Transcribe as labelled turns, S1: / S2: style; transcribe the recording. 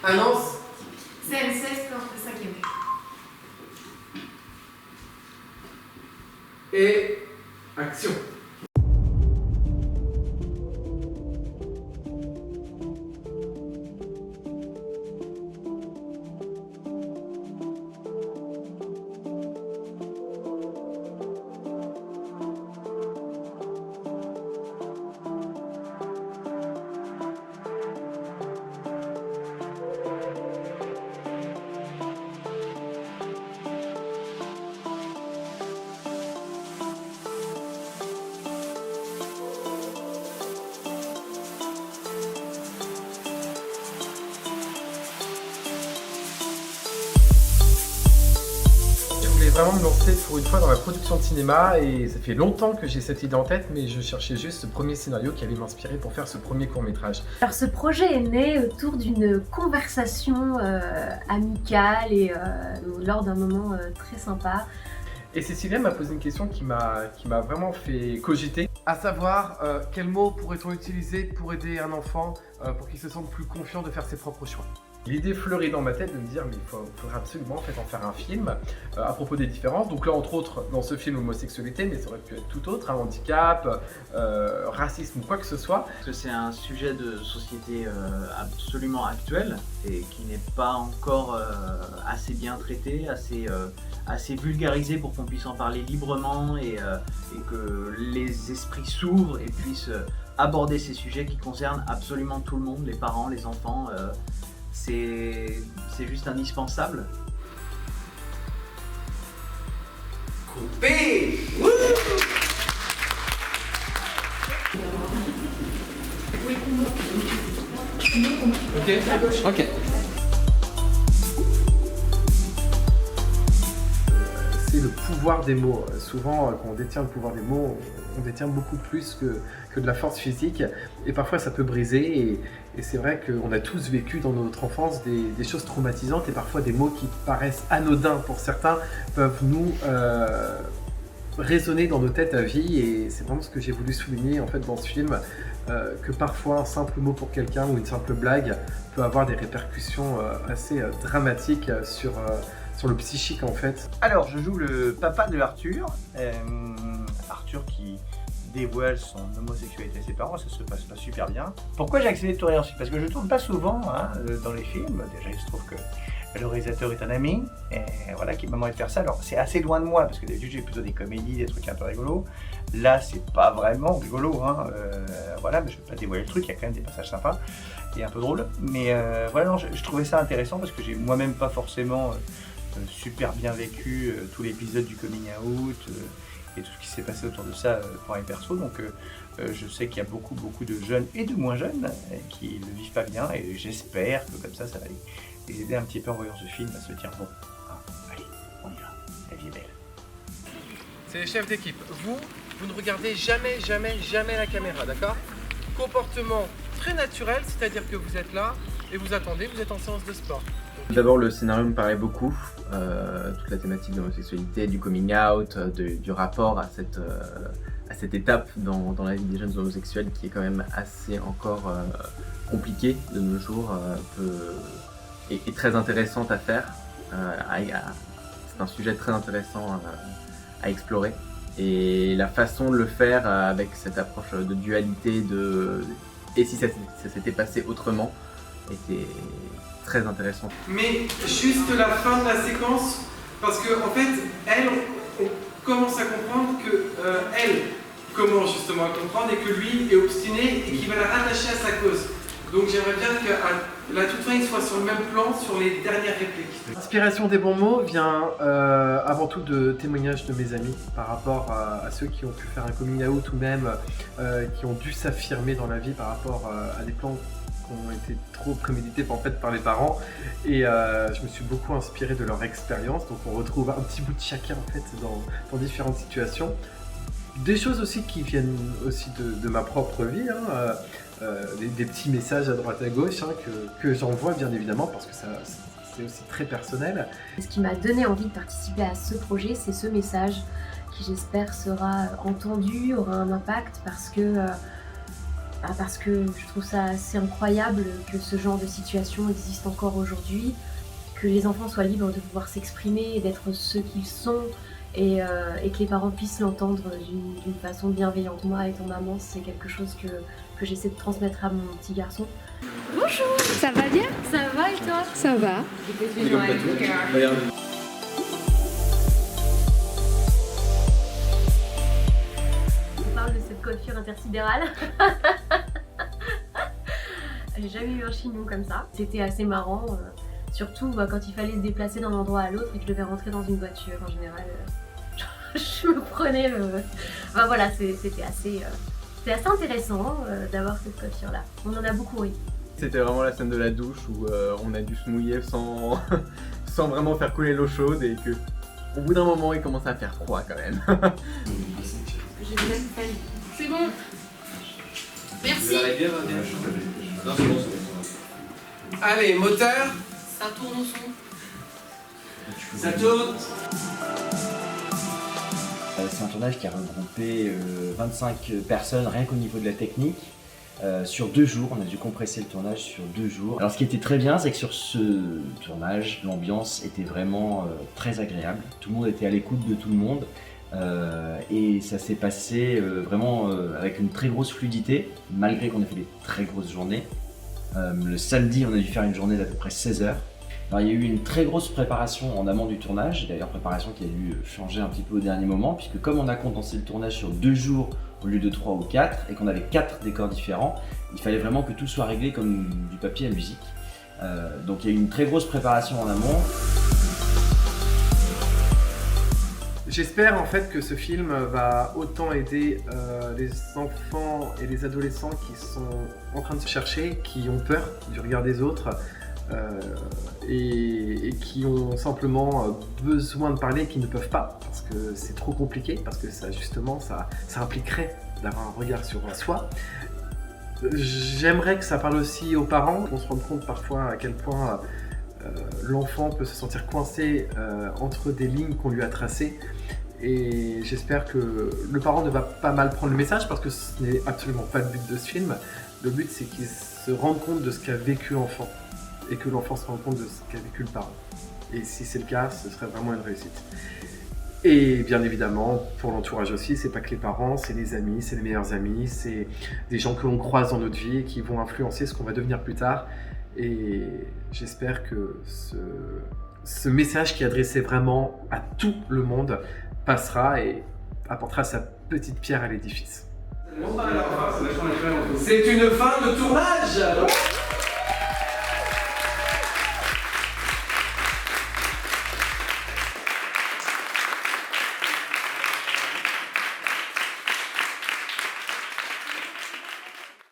S1: Annonce.
S2: CM16, classe de 5e.
S1: Et action. Je voulais vraiment me lancer pour une fois dans la production de cinéma et ça fait longtemps que j'ai cette idée en tête, mais je cherchais juste ce premier scénario qui allait m'inspirer pour faire ce premier court-métrage.
S2: Alors ce projet est né autour d'une conversation amicale et lors d'un moment très sympa.
S1: Et Cécilia m'a posé une question qui m'a vraiment fait cogiter, à savoir quel mot pourrait-on utiliser pour aider un enfant pour qu'il se sente plus confiant de faire ses propres choix. L'idée fleurit dans ma tête de me dire mais il faudrait absolument en fait en faire un film à propos des différences. Donc là entre autres dans ce film homosexualité, mais ça aurait pu être tout autre, handicap, racisme ou quoi que ce soit.
S3: Parce que c'est un sujet de société absolument actuel et qui n'est pas encore assez bien traité, assez vulgarisé pour qu'on puisse en parler librement et que les esprits s'ouvrent et puissent aborder ces sujets qui concernent absolument tout le monde, les parents, les enfants. C'est juste indispensable.
S1: Coupé. Ok. C'est le pouvoir des mots. Souvent, quand on détient le pouvoir des mots, on détient beaucoup plus que de la force physique. Et parfois, ça peut briser. Et c'est vrai qu'on a tous vécu dans notre enfance des choses traumatisantes. Et parfois, des mots qui paraissent anodins pour certains peuvent nous résonner dans nos têtes à vie. Et c'est vraiment ce que j'ai voulu souligner en fait, dans ce film. Que parfois, un simple mot pour quelqu'un ou une simple blague peut avoir des répercussions assez dramatiques sur le psychique en fait.
S4: Alors, je joue le papa de Arthur. Arthur qui dévoile son homosexualité à ses parents, ça se passe pas super bien. Pourquoi j'ai accéléré de tourner ensuite? Parce que je tourne pas souvent dans les films. Déjà, il se trouve que le réalisateur est un ami, et voilà, qui m'a demandé de faire ça. Alors, c'est assez loin de moi, parce que d'habitude, j'ai plutôt des comédies, des trucs un peu rigolos. Là, c'est pas vraiment rigolo, voilà, mais je vais pas dévoiler le truc, il y a quand même des passages sympas et un peu drôles. Mais voilà, non, je trouvais ça intéressant parce que j'ai moi-même pas forcément super bien vécu tout l'épisode du coming out et tout ce qui s'est passé autour de ça pour les persos. Donc je sais qu'il y a beaucoup de jeunes et de moins jeunes qui ne vivent pas bien et j'espère que comme ça va les aider un petit peu en voyant ce film à se dire bon, allez, on y va, la vie est belle.
S1: C'est les chefs d'équipe. Vous ne regardez jamais la caméra, d'accord? Comportement très naturel, c'est-à-dire que vous êtes là et vous attendez, vous êtes en séance de sport.
S3: D'abord, le scénario me parlait beaucoup, toute la thématique de l'homosexualité, du coming out, du rapport à cette étape dans la vie des jeunes homosexuels qui est quand même assez encore compliquée de nos jours et très intéressante à faire. C'est un sujet très intéressant à explorer et la façon de le faire avec cette approche de dualité et si ça s'était passé autrement était très intéressant.
S1: Mais juste la fin de la séquence, parce que en fait, on commence à comprendre que elle commence justement à comprendre et que lui est obstiné et qu'il va la rattacher à sa cause. Donc j'aimerais bien qu'à la toute fin, il soit sur le même plan sur les dernières répliques. L'inspiration des bons mots vient avant tout de témoignages de mes amis par rapport à ceux qui ont pu faire un coming out ou même qui ont dû s'affirmer dans la vie par rapport à des plans qui ont été trop prémédités en fait par les parents et je me suis beaucoup inspiré de leur expérience. Donc on retrouve un petit bout de chacun en fait dans différentes situations. Des choses aussi qui viennent aussi de ma propre vie, des petits messages à droite à gauche que j'envoie bien évidemment parce que c'est aussi très personnel.
S2: Ce qui m'a donné envie de participer à ce projet, c'est ce message qui j'espère sera entendu, aura un impact parce que Parce que je trouve ça assez incroyable que ce genre de situation existe encore aujourd'hui, que les enfants soient libres de pouvoir s'exprimer et d'être ceux qu'ils sont, et que les parents puissent l'entendre d'une façon bienveillante. Moi, étant maman, c'est quelque chose que j'essaie de transmettre à mon petit garçon.
S5: Bonjour, ça va bien?
S2: Ça va et toi?
S5: Ça va.
S2: On parle de cette coiffure intersidérale. J'ai jamais eu un chignon comme ça. C'était assez marrant, surtout quand il fallait se déplacer d'un endroit à l'autre et que je devais rentrer dans une voiture. En général, je me prenais le... Enfin voilà, c'était assez intéressant d'avoir cette coiffure-là. On en a beaucoup ri.
S3: C'était vraiment la scène de la douche où on a dû se mouiller sans, sans vraiment faire couler l'eau chaude et que au bout d'un moment il commençait à faire froid quand même.
S5: C'est bon. Merci.
S1: Allez, moteur.
S5: Ça tourne au son.
S1: Ça tourne.
S6: C'est un tournage qui a regroupé 25 personnes rien qu'au niveau de la technique. Sur 2 jours, on a dû compresser le tournage sur 2 jours. Alors ce qui était très bien, c'est que sur ce tournage, l'ambiance était vraiment très agréable. Tout le monde était à l'écoute de tout le monde. Et ça s'est passé vraiment avec une très grosse fluidité, malgré qu'on ait fait des très grosses journées. Le samedi, on a dû faire une journée d'à peu près 16 heures. Alors, il y a eu une très grosse préparation en amont du tournage, d'ailleurs préparation qui a dû changer un petit peu au dernier moment, puisque comme on a condensé le tournage sur 2 jours au lieu de 3 ou 4, et qu'on avait 4 décors différents, il fallait vraiment que tout soit réglé comme du papier à musique. Donc il y a eu une très grosse préparation en amont.
S1: J'espère en fait que ce film va autant aider les enfants et les adolescents qui sont en train de se chercher, qui ont peur du regard des autres et qui ont simplement besoin de parler et qui ne peuvent pas parce que c'est trop compliqué, parce que ça justement ça impliquerait d'avoir un regard sur soi. J'aimerais que ça parle aussi aux parents, qu'on se rende compte parfois à quel point l'enfant peut se sentir coincé entre des lignes qu'on lui a tracées. Et j'espère que le parent ne va pas mal prendre le message parce que ce n'est absolument pas le but de ce film. Le but c'est qu'il se rende compte de ce qu'a vécu l'enfant et que l'enfant se rende compte de ce qu'a vécu le parent. Et si c'est le cas, ce serait vraiment une réussite. Et bien évidemment, pour l'entourage aussi, c'est pas que les parents, c'est les amis, c'est les meilleurs amis, c'est des gens que l'on croise dans notre vie et qui vont influencer ce qu'on va devenir plus tard. Et j'espère que ce message qui est adressé vraiment à tout le monde passera et apportera sa petite pierre à l'édifice. C'est une fin de tournage!